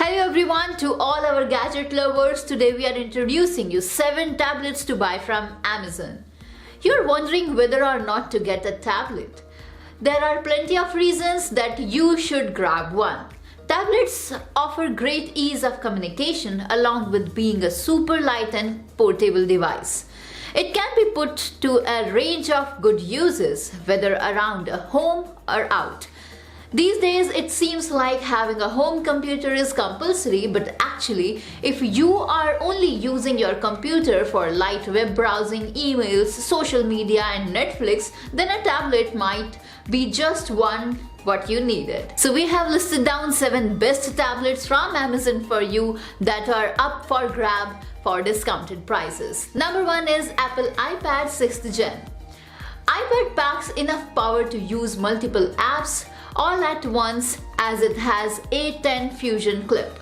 Hello everyone, to all our gadget lovers. Today we are introducing you 7 tablets to buy from Amazon. You're wondering whether or not to get a tablet. There are plenty of reasons that you should grab one. Tablets offer great ease of communication along with being a super light and portable device. It can be put to a range of good uses, whether around a home or out. These days, it seems like having a home computer is compulsory, but actually, if you are only using your computer for light web browsing, emails, social media, and Netflix, then a tablet might be just what you needed. So we have listed down 7 best tablets from Amazon for you that are up for grab for discounted prices. Number 1 is Apple iPad 6th Gen. iPad packs enough power to use multiple apps all at once as it has A10 Fusion clip.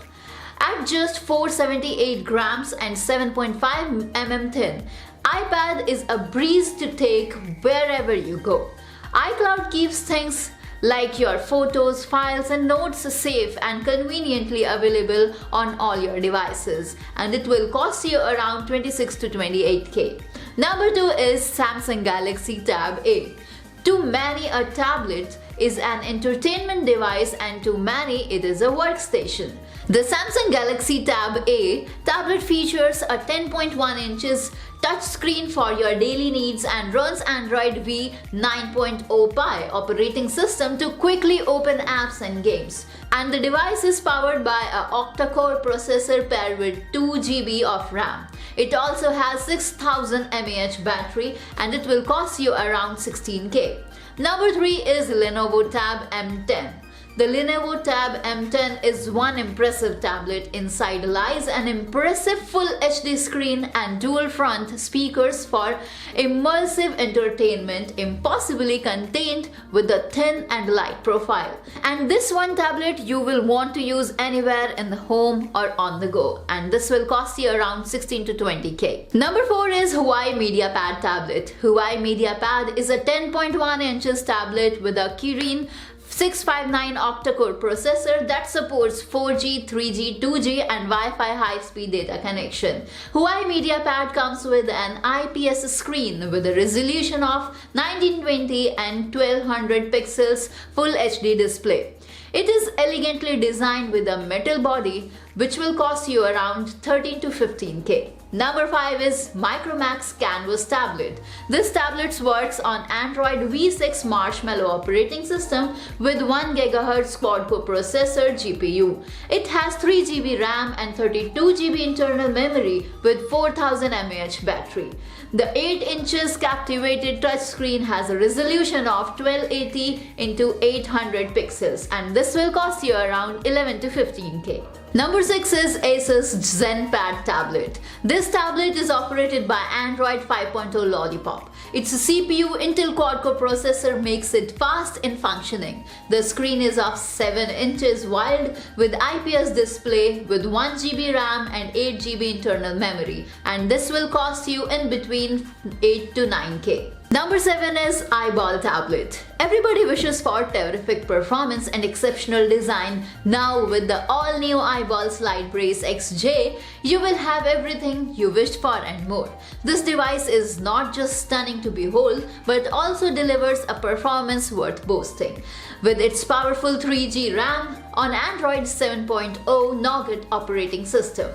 At just 478 grams and 7.5 mm thin, iPad is a breeze to take wherever you go. iCloud keeps things like your photos, files and notes safe and conveniently available on all your devices, and it will cost you around 26 to 28k. Number 2 is Samsung Galaxy Tab A. To many, a tablet is an entertainment device, and to many, it is a workstation. The Samsung Galaxy Tab A tablet features a 10.1 inches touchscreen for your daily needs and runs Android V 9.0 Pie operating system to quickly open apps and games. And the device is powered by a octa-core processor paired with 2 GB of RAM. It also has 6000 mAh battery, and it will cost you around 16k. Number 3 is Lenovo Tab M10. The Lenovo Tab M10 is one impressive tablet. Inside lies an impressive full HD screen and dual front speakers for immersive entertainment, impossibly contained with a thin and light profile. And this one tablet you will want to use anywhere in the home or on the go, and this will cost you around 16 to 20k. Number 4 is Huawei MediaPad tablet. Huawei MediaPad is a 10.1 inches tablet with a Kirin 659 octa-core processor that supports 4G, 3G, 2G and Wi-Fi high-speed data connection. Huawei MediaPad comes with an IPS screen with a resolution of 1920 and 1200 pixels full HD display. It is elegantly designed with a metal body which will cost you around 13 to 15k. Number 5 is Micromax Canvas tablet. This tablet works on Android V6 Marshmallow operating system with 1 GHz quad-core processor GPU. It has 3 GB RAM and 32 GB internal memory with 4000 mAh battery. The 8 inches captivated touchscreen has a resolution of 1280 into 800 pixels, and this will cost you around 11 to 15k. Number 6 is Asus ZenPad tablet. This tablet is operated by Android 5.0 Lollipop. Its CPU Intel quad-core processor makes it fast in functioning. The screen is of 7 inches wide with IPS display with 1 GB RAM and 8 GB internal memory, and this will cost you in between 8 to 9k. Number 7 is Eyeball tablet. Everybody wishes for terrific performance and exceptional design. Now with the all-new Eyeball Slide Brace XJ, you will have everything you wished for and more. This device is not just stunning to behold, but also delivers a performance worth boasting. With its powerful 3G RAM on Android 7.0 Nougat operating system,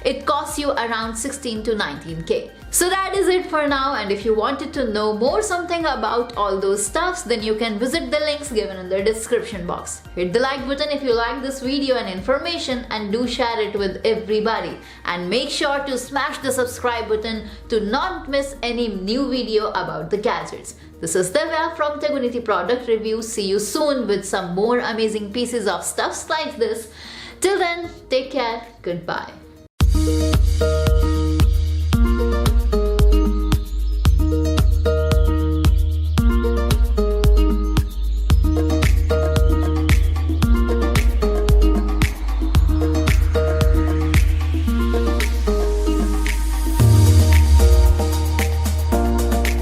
it costs you around 16 to 19k. So that is it for now, and if you wanted to know more something about all those stuffs, then you can visit the links given in the description box. Hit the like button if you like this video and information, and do share it with everybody. And make sure to smash the subscribe button to not miss any new video about the gadgets. This is Divya from Tegonity Product Review. See you soon with some more amazing pieces of stuffs like this. Till then, take care. Goodbye.